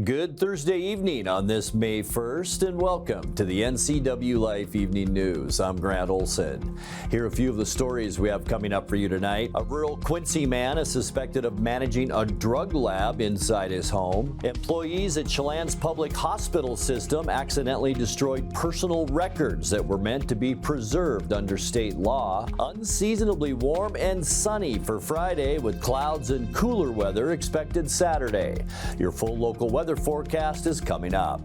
Good Thursday evening on this May 1st, and welcome to the NCWLIFE Evening News. I'm Grant Olson. Here are a few of the stories we have coming up for you tonight. A rural Quincy man is suspected of managing a drug lab inside his home. Employees at Chelan's public hospital system accidentally destroyed personal records that were meant to be preserved under state law. Unseasonably warm and sunny for Friday, with clouds and cooler weather expected Saturday. Your full local weather forecast is coming up.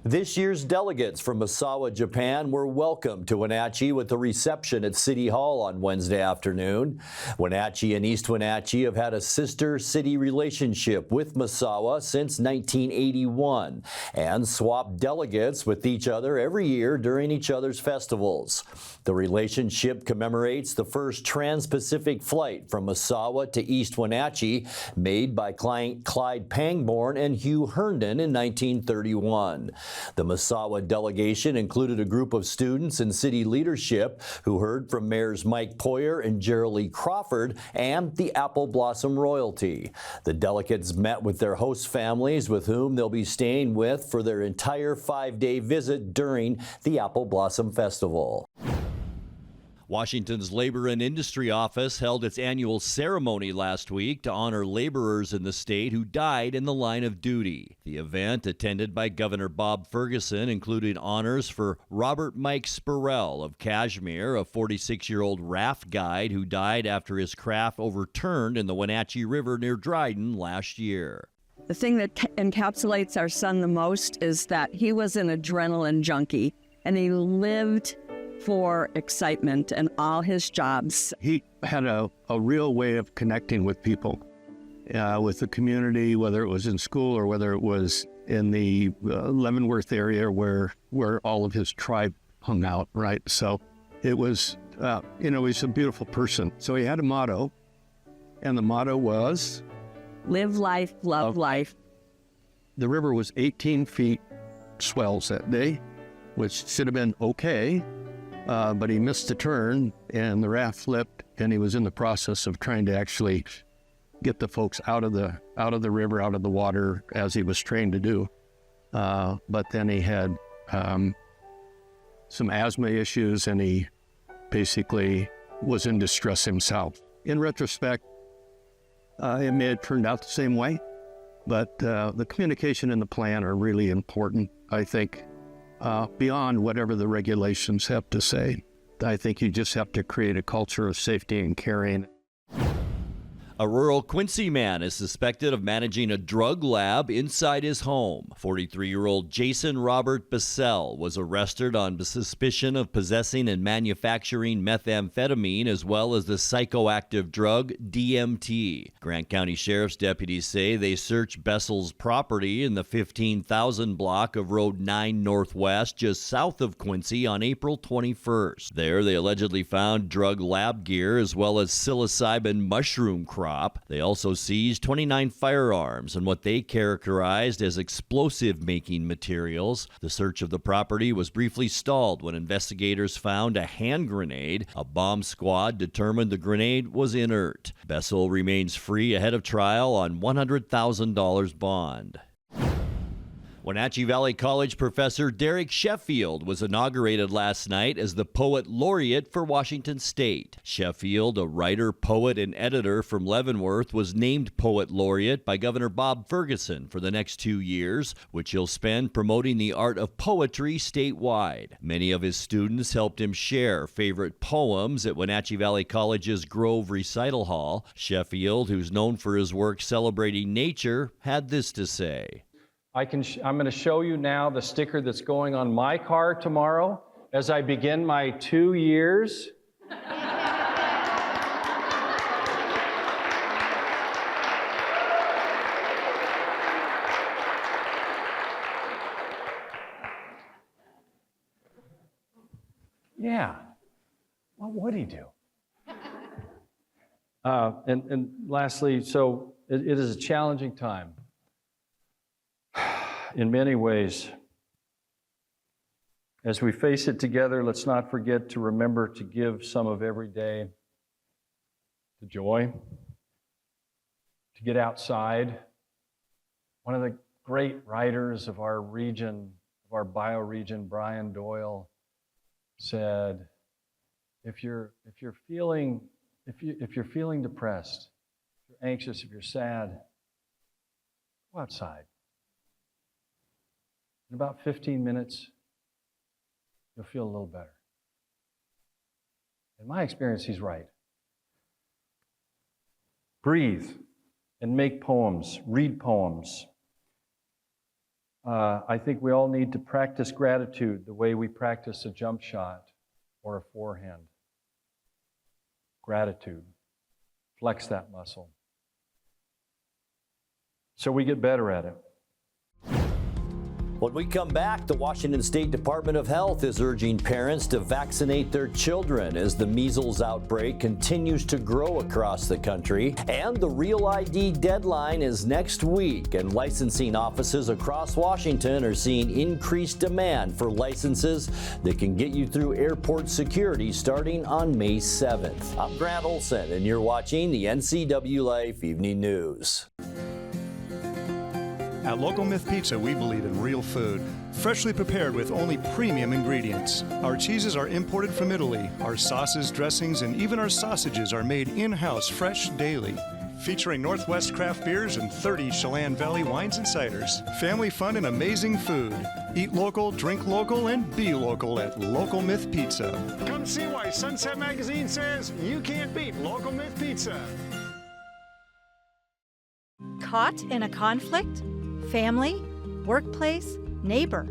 This year's delegates from Misawa, Japan were welcomed to Wenatchee with a reception at City Hall on Wednesday afternoon. Wenatchee and East Wenatchee have had a sister city relationship with Misawa since 1981 and swap delegates with each other every year during each other's festivals. The relationship commemorates the first trans-Pacific flight from Misawa to East Wenatchee made by Clyde Pangborn and Hugh Herndon in 1931. The Misawa delegation included a group of students and city leadership who heard from Mayors Mike Poyer and Gerald Crawford and the Apple Blossom royalty. The delegates met with their host families, with whom they'll be staying with for their entire 5-day visit during the Apple Blossom Festival. Washington's Labor and Industry Office held its annual ceremony last week to honor laborers in the state who died in the line of duty. The event, attended by Governor Bob Ferguson, included honors for Robert Mike Spurrell of Kashmir, a 46-year-old raft guide who died after his craft overturned in the Wenatchee River near Dryden last year. The thing that encapsulates our son the most is that he was an adrenaline junkie, and he lived for excitement in all his jobs. He had a real way of connecting with people, with the community, whether it was in school or whether it was in the Leavenworth area where all of his tribe hung out, right? So it was, he's a beautiful person. So he had a motto, and the motto was? Live life, love life. The river was 18 feet swells that day, which should have been okay. But he missed the turn, and the raft flipped, and he was in the process of trying to actually get the folks out of the river, out of the water, as he was trained to do. But then he had some asthma issues, and he basically was in distress himself. In retrospect, it may have turned out the same way, but the communication and the plan are really important, I think. Beyond whatever the regulations have to say. I think you just have to create a culture of safety and caring. A rural Quincy man is suspected of managing a drug lab inside his home. 43-year-old Jason Robert Bissell was arrested on suspicion of possessing and manufacturing methamphetamine as well as the psychoactive drug DMT. Grant County Sheriff's deputies say they searched Bissell's property in the 15,000 block of Road 9 Northwest just south of Quincy on April 21st. There they allegedly found drug lab gear as well as psilocybin mushroom crop. They also seized 29 firearms and what they characterized as explosive-making materials. The search of the property was briefly stalled when investigators found a hand grenade. A bomb squad determined the grenade was inert. Bessel remains free ahead of trial on $100,000 bond. Wenatchee Valley College professor Derek Sheffield was inaugurated last night as the Poet Laureate for Washington State. Sheffield, a writer, poet, and editor from Leavenworth, was named Poet Laureate by Governor Bob Ferguson for the next 2 years, which he'll spend promoting the art of poetry statewide. Many of his students helped him share favorite poems at Wenatchee Valley College's Grove Recital Hall. Sheffield, who's known for his work celebrating nature, had this to say. I'm going to show you now the sticker that's going on my car tomorrow as I begin my 2 years. Yeah, what would he do? And lastly, so it is a challenging time. In many ways, as we face it together, let's not forget to remember to give some of every day the joy to get outside. One of the great writers of our region, of our bioregion, Brian Doyle, said, if you're feeling depressed, if you're anxious, if you're sad, go outside. In about 15 minutes, you'll feel a little better. In my experience, he's right. Breathe and make poems, read poems. I think we all need to practice gratitude the way we practice a jump shot or a forehand. Gratitude. Flex that muscle. So we get better at it. When we come back, the Washington State Department of Health is urging parents to vaccinate their children as the measles outbreak continues to grow across the country. And the Real ID deadline is next week, and licensing offices across Washington are seeing increased demand for licenses that can get you through airport security starting on May 7th. I'm Grant Olson, and you're watching the NCWLIFE Evening News. At Local Myth Pizza, we believe in real food, freshly prepared with only premium ingredients. Our cheeses are imported from Italy. Our sauces, dressings, and even our sausages are made in-house fresh daily. Featuring Northwest craft beers and 30 Chelan Valley wines and ciders. Family fun and amazing food. Eat local, drink local, and be local at Local Myth Pizza. Come see why Sunset Magazine says you can't beat Local Myth Pizza. Caught in a conflict? Family, workplace, neighbor,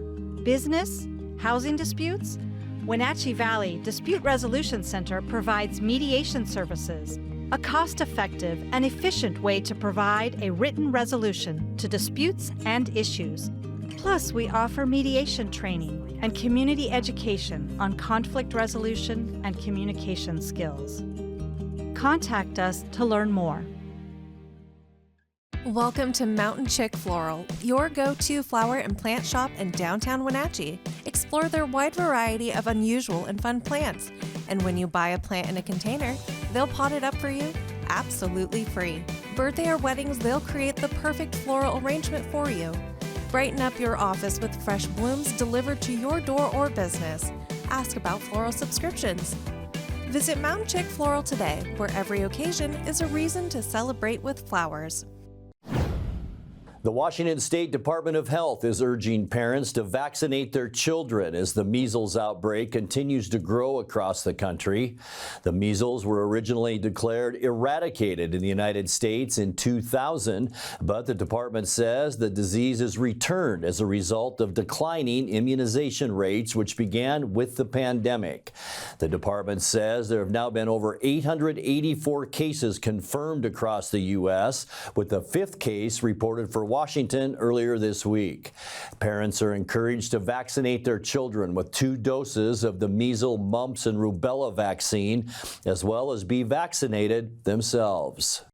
business, housing disputes? Wenatchee Valley Dispute Resolution Center provides mediation services, a cost-effective and efficient way to provide a written resolution to disputes and issues. Plus, we offer mediation training and community education on conflict resolution and communication skills. Contact us to learn more. Welcome to Mountain Chick Floral, your go-to flower and plant shop in downtown Wenatchee. Explore their wide variety of unusual and fun plants. And when you buy a plant in a container, they'll pot it up for you absolutely free. Birthday or weddings, they'll create the perfect floral arrangement for you. Brighten up your office with fresh blooms delivered to your door or business. Ask about floral subscriptions. Visit Mountain Chick Floral today, where every occasion is a reason to celebrate with flowers. The Washington State Department of Health is urging parents to vaccinate their children as the measles outbreak continues to grow across the country. The measles were originally declared eradicated in the United States in 2000, but the department says the disease has returned as a result of declining immunization rates, which began with the pandemic. The department says there have now been over 884 cases confirmed across the U.S., with the 5th case reported for Washington earlier this week. Parents are encouraged to vaccinate their children with 2 doses of the measles, mumps, and rubella vaccine, as well as be vaccinated themselves.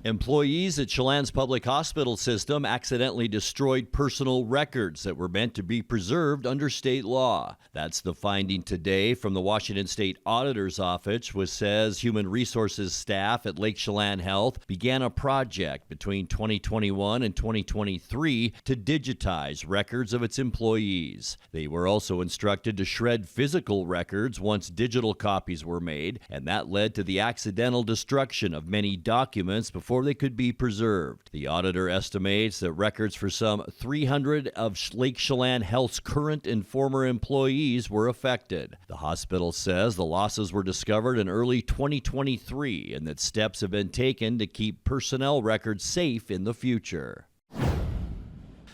Employees at Chelan's public hospital system accidentally destroyed personal records that were meant to be preserved under state law. That's the finding today from the Washington State Auditor's Office, which says human resources staff at Lake Chelan Health began a project between 2021 and 2023 to digitize records of its employees. They were also instructed to shred physical records once digital copies were made, and that led to the accidental destruction of many documents before they could be preserved. The auditor estimates that records for some 300 of Lake Chelan Health's current and former employees were affected. The hospital says the losses were discovered in early 2023 and that steps have been taken to keep personnel records safe in the future.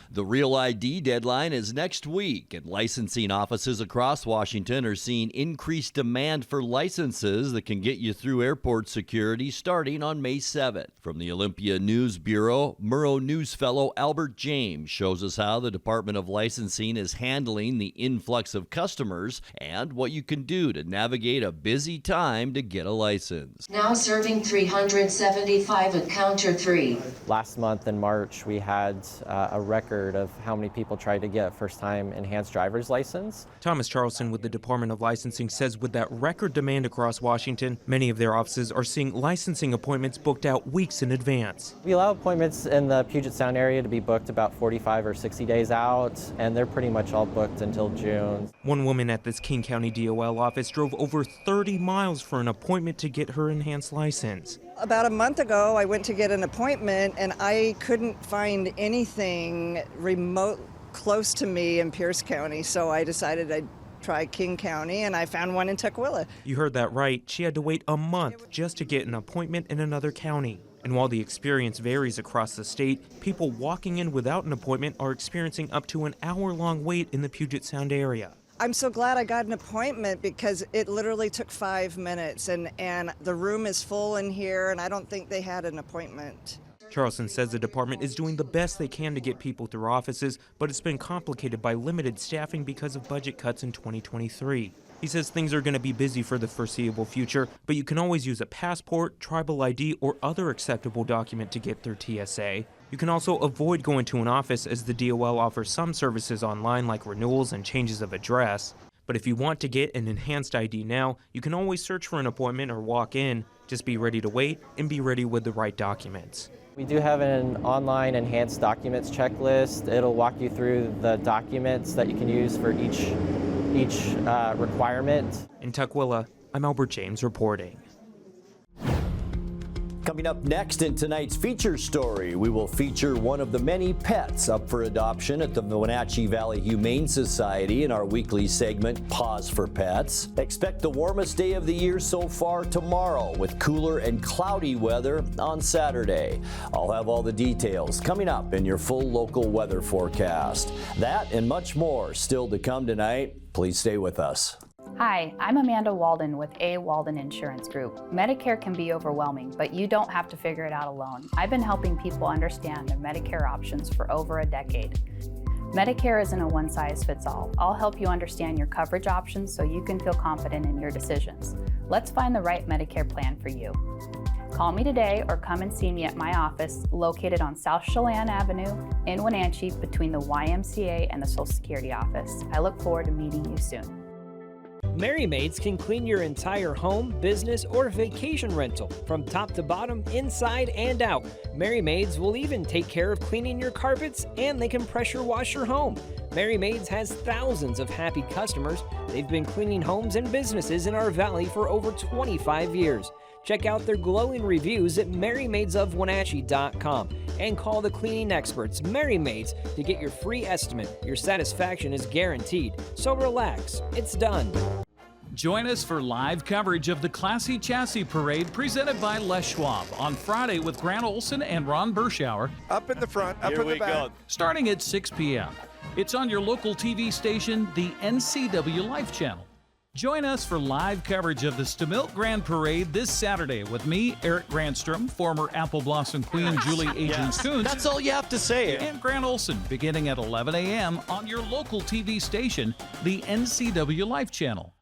The Real ID deadline is next week, and licensing offices across Washington are seeing increased demand for licenses that can get you through airport security starting on May 7th. From the Olympia News Bureau, Murrow News fellow Albert James shows us how the Department of Licensing is handling the influx of customers and what you can do to navigate a busy time to get a license. Now serving 375 at counter 3. Last month in March, we had a record record of how many people try to get first-time enhanced driver's license. Thomas Charleston with the Department of Licensing says with that record demand across Washington, many of their offices are seeing licensing appointments booked out weeks in advance. We allow appointments in the Puget Sound area to be booked about 45 or 60 days out, and they're pretty much all booked until June. One woman at this King County DOL office drove over 30 miles for an appointment to get her enhanced license. About a month ago, I went to get an appointment and I couldn't find anything remote close to me in Pierce County, so I decided I'd try King County, and I found one in Tukwila. You heard that right. She had to wait a month just to get an appointment in another county. And while the experience varies across the state, people walking in without an appointment are experiencing up to an hour-long wait in the Puget Sound area. I'm so glad I got an appointment because it literally took 5 minutes, and the room is full in here, and I don't think they had an appointment. Charleston says the department is doing the best they can to get people through offices, but it's been complicated by limited staffing because of budget cuts in 2023. He says things are going to be busy for the foreseeable future, but you can always use a passport, tribal ID, or other acceptable document to get through TSA. You can also avoid going to an office as the DOL offers some services online like renewals and changes of address. But if you want to get an enhanced ID now, you can always search for an appointment or walk in. Just be ready to wait and be ready with the right documents. We do have an online enhanced documents checklist. It'll walk you through the documents that you can use for each requirement. In Tukwila, I'm Albert James reporting. Coming up next in tonight's feature story, we will feature one of the many pets up for adoption at the Wenatchee Valley Humane Society in our weekly segment, Paws for Pets. Expect the warmest day of the year so far tomorrow with cooler and cloudy weather on Saturday. I'll have all the details coming up in your full local weather forecast. That and much more still to come tonight. Please stay with us. Hi, I'm Amanda Walden with A. Walden Insurance Group. Medicare can be overwhelming, but you don't have to figure it out alone. I've been helping people understand their Medicare options for over a decade. Medicare isn't a one-size-fits-all. I'll help you understand your coverage options so you can feel confident in your decisions. Let's find the right Medicare plan for you. Call me today or come and see me at my office located on South Chelan Avenue in Wenatchee between the YMCA and the Social Security office. I look forward to meeting you soon. Merry Maids can clean your entire home, business, or vacation rental from top to bottom, inside and out. Merry Maids will even take care of cleaning your carpets, and they can pressure wash your home. Merry Maids has thousands of happy customers. They've been cleaning homes and businesses in our valley for over 25 years. Check out their glowing reviews at merrymaidesofwenatchee.com and call the cleaning experts, Merry Maids, to get your free estimate. Your satisfaction is guaranteed, so relax. It's done. Join us for live coverage of the Classy Chassis Parade presented by Les Schwab on Friday with Grant Olson and Ron Berschauer. Up in the front, up in the back. Starting at 6 p.m. It's on your local TV station, the NCWLIFE channel. Join us for live coverage of the Stamilt Grand Parade this Saturday with me, Eric Grandstrom, former Apple Blossom Queen Julie Agins-Coons. That's all you have to say. And Grant Olson, beginning at 11 a.m. on your local TV station, the NCWLIFE channel.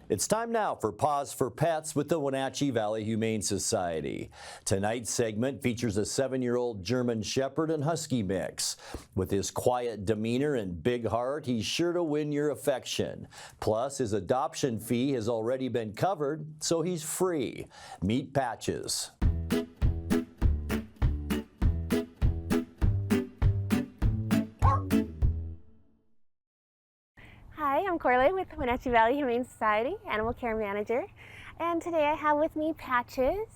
It's time now for Paws for Pets with the Wenatchee Valley Humane Society. Tonight's segment features a 7-year-old German Shepherd and Husky mix. With his quiet demeanor and big heart, he's sure to win your affection. Plus, his adoption fee has already been covered, so he's free. Meet Patches. Hi, I'm Corley with Wenatchee Valley Humane Society, Animal Care Manager, and today I have with me Patches.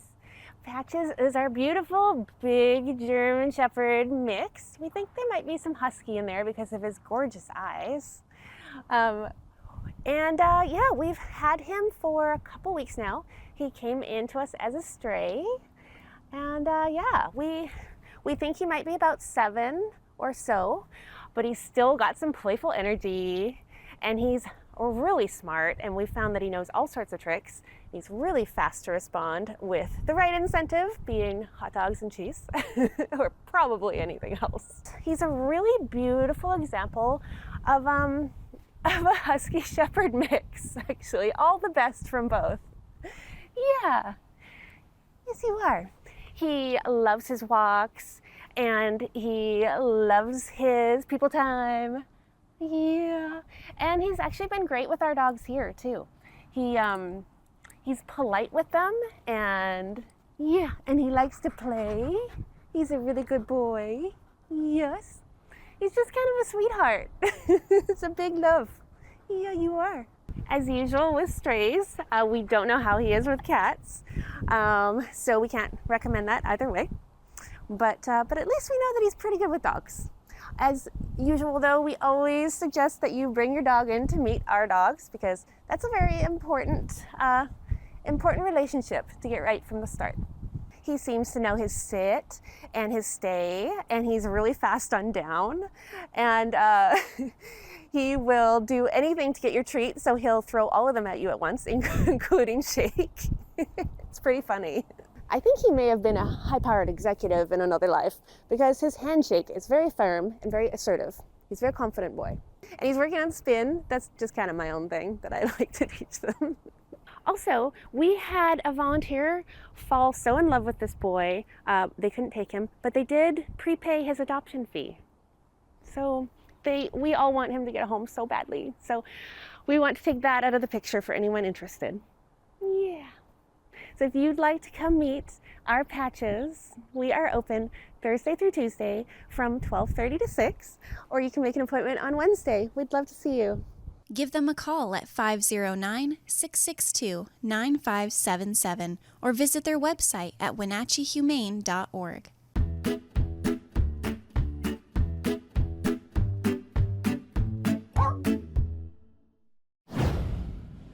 Patches is our beautiful big German Shepherd mix. We think there might be some Husky in there because of his gorgeous eyes. Yeah, we've had him for a couple weeks now. He came in to us as a stray, and we think he might be about 7 or so, but he's still got some playful energy. And he's really smart, and we found that he knows all sorts of tricks. He's really fast to respond with the right incentive, being hot dogs and cheese, or probably anything else. He's a really beautiful example of a Husky Shepherd mix, actually. All the best from both. Yeah, yes you are. He loves his walks. and he loves his people time. Yeah, and he's actually been great with our dogs here too. He's polite with them, and yeah, and he likes to play. He's a really good boy. Yes. He's just kind of a sweetheart. It's a big love. Yeah, you are. As usual with strays, we don't know how he is with cats, so we can't recommend that either way. But at least we know that he's pretty good with dogs. As usual, though, we always suggest that you bring your dog in to meet our dogs, because that's a very important relationship to get right from the start. He seems to know his sit and his stay, and he's really fast on down. And he will do anything to get your treat, so he'll throw all of them at you at once, including shake. It's pretty funny. I think he may have been a high-powered executive in another life, because his handshake is very firm and very assertive. He's a very confident boy. And he's working on spin. That's just kind of my own thing that I like to teach them. Also, we had a volunteer fall so in love with this boy, they couldn't take him, but they did prepay his adoption fee. So we all want him to get a home so badly. So we want to take that out of the picture for anyone interested. Yeah. So if you'd like to come meet our patches, we are open Thursday through Tuesday from 12:30 to 6, or you can make an appointment on Wednesday. We'd love to see you. Give them a call at 509-662-9577 or visit their website at wenatcheehumane.org.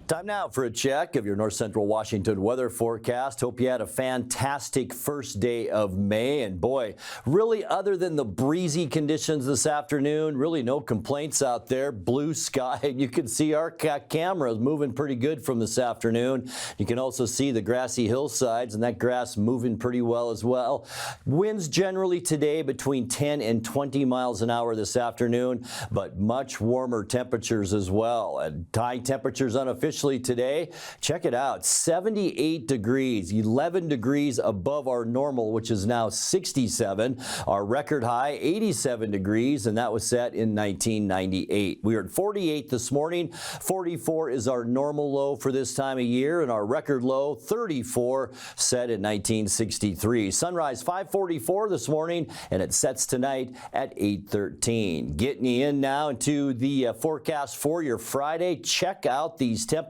Time now for a check of your North Central Washington weather forecast. Hope you had a fantastic first day of May. And boy, really other than the breezy conditions this afternoon, really no complaints out there. Blue sky. You can see our cameras moving pretty good from this afternoon. You can also see the grassy hillsides and that grass moving pretty well as well. Winds generally today between 10 and 20 miles an hour this afternoon, but much warmer temperatures as well. And high temperatures unofficially today. Check it out, 78 degrees, 11 degrees above our normal, which is now 67. Our record high, 87 degrees, and that was set in 1998. We are at 48 this morning. 44 is our normal low for this time of year, and our record low, 34, set in 1963. Sunrise 5:44 this morning, and it sets tonight at 8:13. Getting you in now into the forecast for your Friday. Check out these temperatures.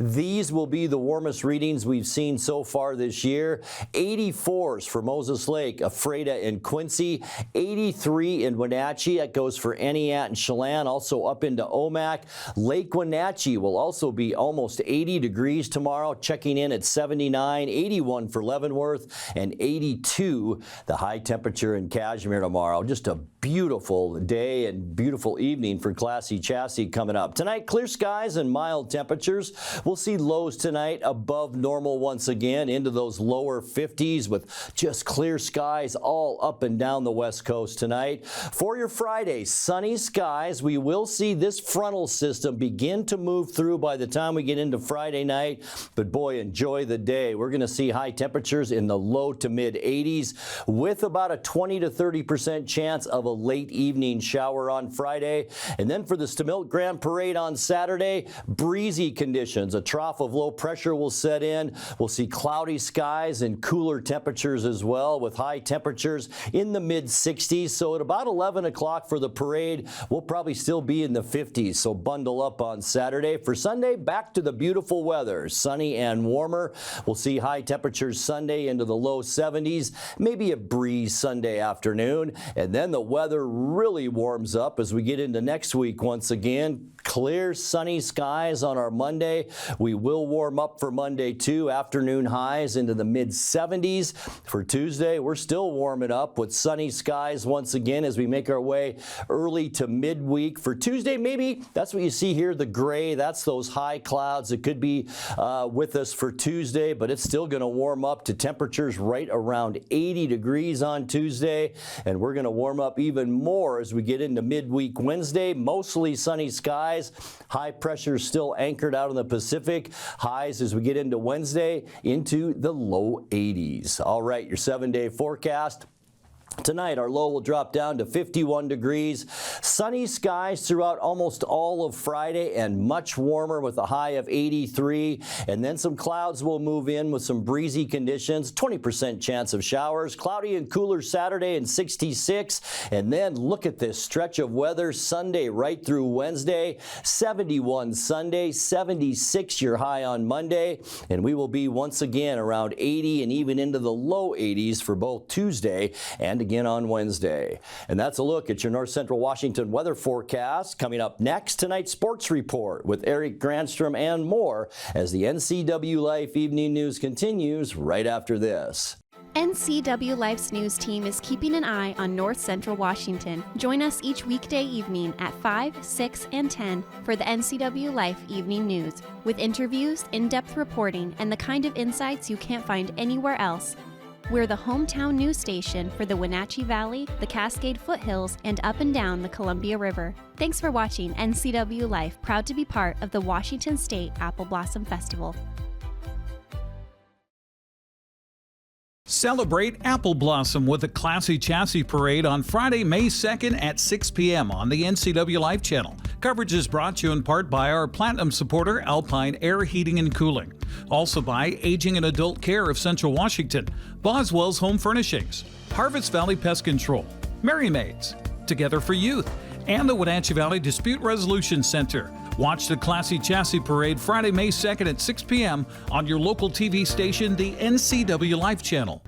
These will be the warmest readings we've seen so far this year. 84s for Moses Lake, Ephrata, and Quincy. 83 in Wenatchee. That goes for Eniat and Chelan, also up into Omak. Lake Wenatchee will also be almost 80 degrees tomorrow, checking in at 79. 81 for Leavenworth, and 82 the high temperature in Cashmere tomorrow. Just a beautiful day and beautiful evening for Classy Chassis coming up. Tonight, clear skies and mild temperatures. We'll see lows tonight above normal once again into those lower 50s with just clear skies all up and down the west coast tonight. For your Friday, sunny skies. We will see this frontal system begin to move through by the time we get into Friday night. But boy, enjoy the day. We're going to see high temperatures in the low to mid 80s with about a 20 to 30% chance of a late evening shower on Friday. And then for the Stemilt Grand Parade on Saturday, breezy conditions. A trough of low pressure will set in. We'll see cloudy skies and cooler temperatures as well, with high temperatures in the mid 60s. So at about 11 o'clock for the parade, we'll probably still be in the 50s. So bundle up on Saturday. For Sunday, back to the beautiful weather. Sunny and warmer. We'll see high temperatures Sunday into the low 70s. Maybe a breeze Sunday afternoon. And then the weather really warms up as we get into next week once again. Clear, sunny skies on our Monday. We will warm up for Monday too. Afternoon highs into the mid 70s. For Tuesday, we're still warming up with sunny skies once again as we make our way early to midweek. For Tuesday, maybe that's what you see here, the gray. That's those high clouds that could be with us for Tuesday, but it's still going to warm up to temperatures right around 80 degrees on Tuesday. And we're going to warm up even more as we get into midweek Wednesday. Mostly sunny skies. High pressure still anchored out in the Pacific. Highs as we get into Wednesday into the low 80s. All right, your 7-day forecast. Tonight, our low will drop down to 51 degrees. Sunny skies throughout almost all of Friday and much warmer with a high of 83. And then some clouds will move in with some breezy conditions, 20% chance of showers. Cloudy and cooler Saturday and 66. And then look at this stretch of weather Sunday right through Wednesday. 71 Sunday, 76 your high on Monday. And we will be once again around 80 and even into the low 80s for both Tuesday and again on Wednesday. And that's a look at your North Central Washington weather forecast. Coming up next, tonight's sports report with Eric Granstrom and more as the NCWLIFE Evening News continues right after this. NCWLIFE's news team is keeping an eye on North Central Washington. Join us each weekday evening at 5, 6, and 10 for the NCWLIFE Evening News, with interviews, in-depth reporting, and the kind of insights you can't find anywhere else. We're the hometown news station for the Wenatchee Valley, the Cascade Foothills, and up and down the Columbia River. Thanks for watching NCWLIFE, proud to be part of the Washington State Apple Blossom Festival. Celebrate Apple Blossom with a classy chassis parade on Friday, May 2nd at 6 p.m. on the NCWLIFE channel. Coverage is brought to you in part by our Platinum supporter, Alpine Air Heating and Cooling. Also by Aging and Adult Care of Central Washington, Boswell's Home Furnishings, Harvest Valley Pest Control, Merry Maids, Together for Youth, and the Wenatchee Valley Dispute Resolution Center. Watch the classy chassis parade Friday, May 2nd at 6 p.m. on your local TV station, the NCWLIFE channel.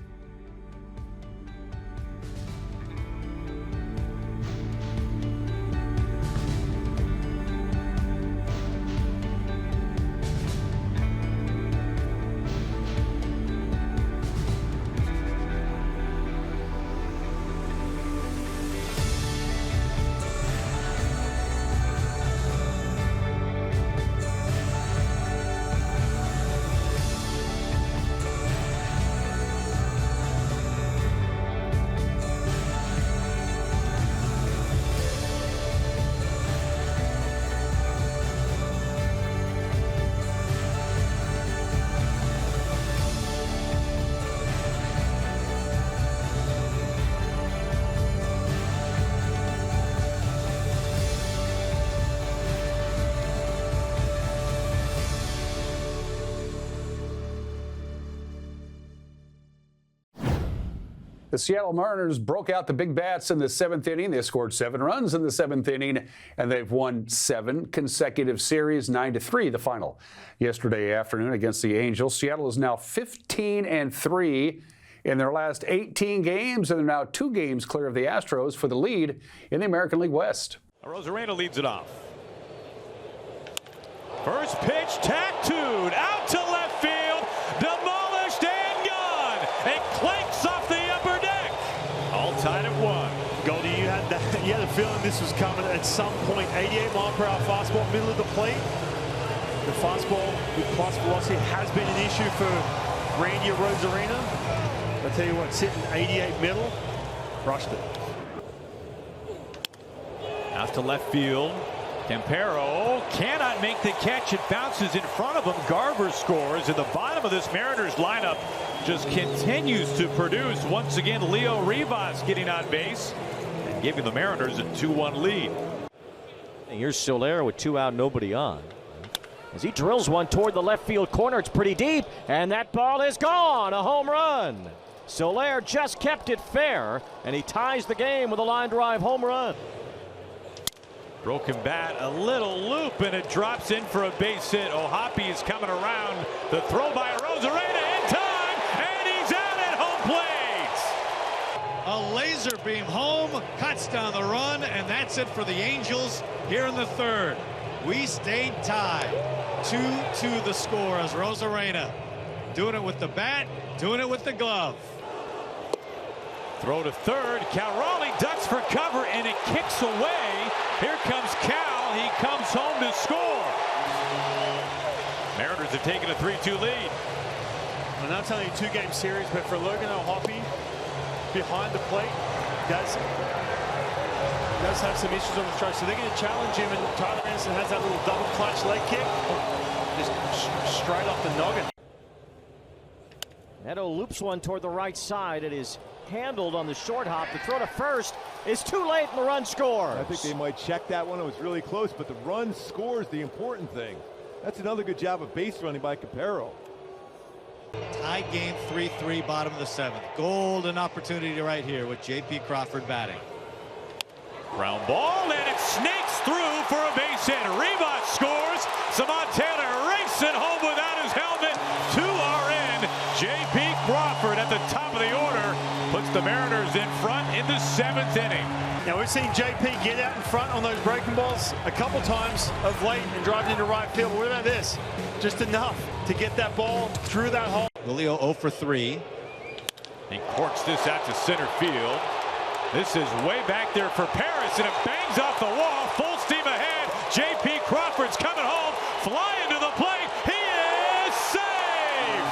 The Seattle Mariners broke out the big bats in the 7th inning. They scored 7 runs in the 7th inning, and they've won 7 consecutive series, 9-3 the final yesterday afternoon against the Angels. Seattle is now 15-3 in their last 18 games, and they're now 2 games clear of the Astros for the lead in the American League West. Rosarena leads it off. First pitch, tattooed out to left field, demolished and gone. It clanks off the upper deck. All tied at 1. Goldie, you had a feeling this was coming at some point. 88-mile-per-hour fastball, middle of the plate. The fastball with plus velocity has been an issue for Randy at Rosarena. I'll tell you what, sitting 88 middle, crushed it. Out to left field. Tempero cannot make the catch. It bounces in front of him. Garver scores, and the bottom of this Mariners lineup just continues to produce. Once again, Leo Rivas getting on base and giving the Mariners a 2-1 lead. And here's Soler with 2 out, nobody on. As he drills one toward the left field corner, it's pretty deep, and that ball is gone. A home run. Soler just kept it fair, and he ties the game with a line drive home run. Broken bat, a little loop, and it drops in for a base hit. Ohapi is coming around. The throw by Rosarena in time, and he's out at home plate. A laser beam home, cuts down the run, and that's it for the Angels here in the 3rd. We stayed tied. 2-2 the score as Rosarena doing it with the bat, doing it with the glove. Throw to 3rd. Calrali ducks for cover, and it kicks away. Here comes Cal. He comes home to score. Mariners have taken a 3-2 lead. And that's only a 2-game series, but for Logan Ohapi, behind the plate, does have some issues on the stroke. So they're going to challenge him, and Tyler Anderson has that little double clutch leg kick. Just straight off the noggin. Neto loops one toward the right side. It is handled on the short hop. The throw to first is too late, and the run scores. I think they might check that one. It was really close, but the run scores the important thing. That's another good job of base running by Capero. Tie game 3-3, bottom of the 7th. Golden opportunity right here with J.P. Crawford batting. Ground ball, and it snakes through for a base hit. Rivas scores. Samant Taylor racing home without his helmet. 2 are in. J.P. Crawford at the top of the order puts the Mariners in front in the 7th inning. Now we've seen JP get out in front on those breaking balls a couple times of late and driving into right field. But what about this? Just enough to get that ball through that hole. Julio 0 for 3. He corks this out to center field. This is way back there for Paris, and it bangs off the wall. Full steam ahead. J.P. Crawford's coming home, flying to the plate. He is safe.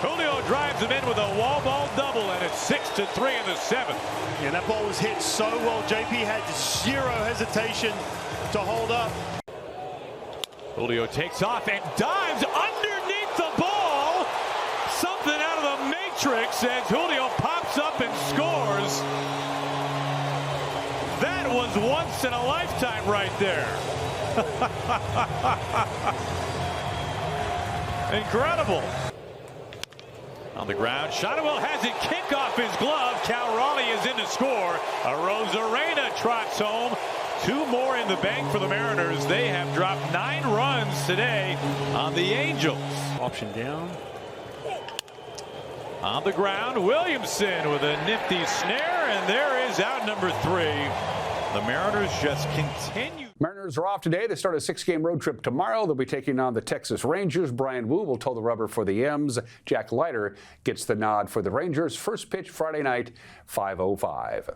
Julio drives him in with a wall ball double, and it's 6-3 in the 7th. Yeah, that ball was hit so well. JP had zero hesitation to hold up. Julio takes off and dives underneath the ball. Something out of the matrix as Julio pops up and scores. That was once in a lifetime right there. Incredible. On the ground, Shotwell has it kick off his glove. Cal Raleigh is in to score. Rosarena trots home. 2 more in the bank for the Mariners. They have dropped 9 runs today on the Angels. Option down. On the ground, Williamson with a nifty snare, and there is out number 3. The Mariners just continue. Mariners are off today. They start a 6-game road trip tomorrow. They'll be taking on the Texas Rangers. Brian Wu will toe the rubber for the M's. Jack Leiter gets the nod for the Rangers. First pitch Friday night, 5:05.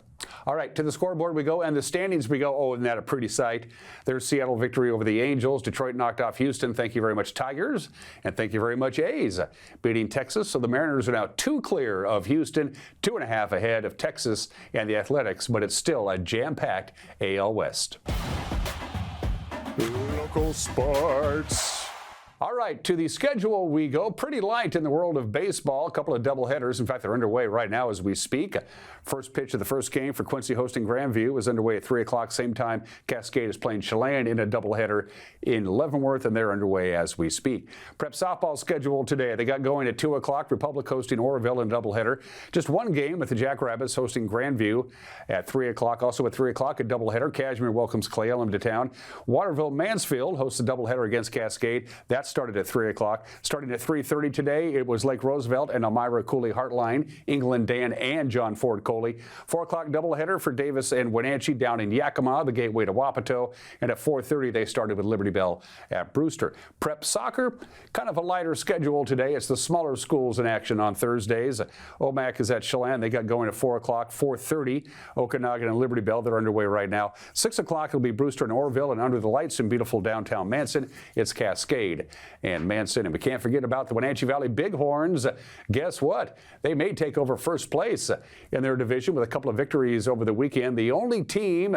All right, to the scoreboard we go, and the standings we go. Oh, isn't that a pretty sight? There's Seattle victory over the Angels. Detroit knocked off Houston. Thank you very much, Tigers. And thank you very much, A's, beating Texas. So the Mariners are now 2 clear of Houston, 2.5 ahead of Texas and the Athletics, but it's still a jam-packed AL West. Local sports. All right, to the schedule we go. Pretty light in the world of baseball. A couple of doubleheaders. In fact, they're underway right now as we speak. First pitch of the first game for Quincy hosting Grandview is underway at 3 o'clock. Same time, Cascade is playing Chelan in a doubleheader in Leavenworth, and they're underway as we speak. Prep softball schedule today. They got going at 2 o'clock. Republic hosting Oroville in a doubleheader. Just one game with the Jackrabbits hosting Grandview at 3 o'clock. Also at 3 o'clock, a doubleheader. Cashmere welcomes Clay Elum to town. Waterville Mansfield hosts a doubleheader against Cascade. That's started at 3 o'clock. Starting at 3:30 today, it was Lake Roosevelt and Elmira Cooley Heartline, England Dan and John Ford Coley. 4 o'clock doubleheader for Davis and Wenatchee down in Yakima, the gateway to Wapato. And at 4:30, they started with Liberty Bell at Brewster. Prep soccer, kind of a lighter schedule today. It's the smaller schools in action on Thursdays. OMAC is at Chelan. They got going at 4 o'clock. 4:30, Okanagan and Liberty Bell. They're underway right now. 6 o'clock, it'll be Brewster and Orville. And under the lights in beautiful downtown Manson, it's Cascade and Manson. And we can't forget about the Wenatchee Valley Bighorns. Guess what? They may take over first place in their division with a couple of victories over the weekend. The only team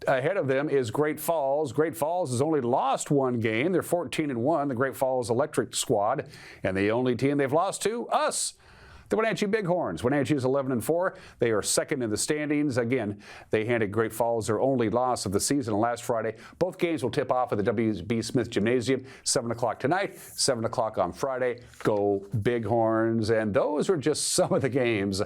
ahead of them is Great Falls. Great Falls has only lost 1 game. They're 14-1, the Great Falls Electric squad. And the only team they've lost to, us. The Wenatchee Bighorns. Wenatchee is 11-4. They are second in the standings. Again, they handed Great Falls their only loss of the season last Friday. Both games will tip off at the W.B. Smith Gymnasium, 7 o'clock tonight, 7 o'clock on Friday. Go Bighorns. And those are just some of the games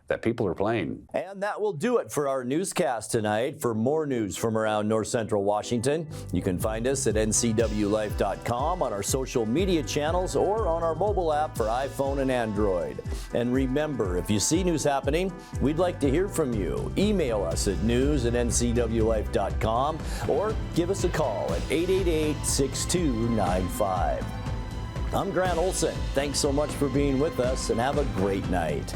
that people are playing. And that will do it for our newscast tonight. For more news from around North Central Washington, you can find us at ncwlife.com, on our social media channels, or on our mobile app for iPhone and Android. And remember, if you see news happening, we'd like to hear from you. Email us at news@ncwlife.com or give us a call at 888-6295. I'm Grant Olson. Thanks so much for being with us, and have a great night.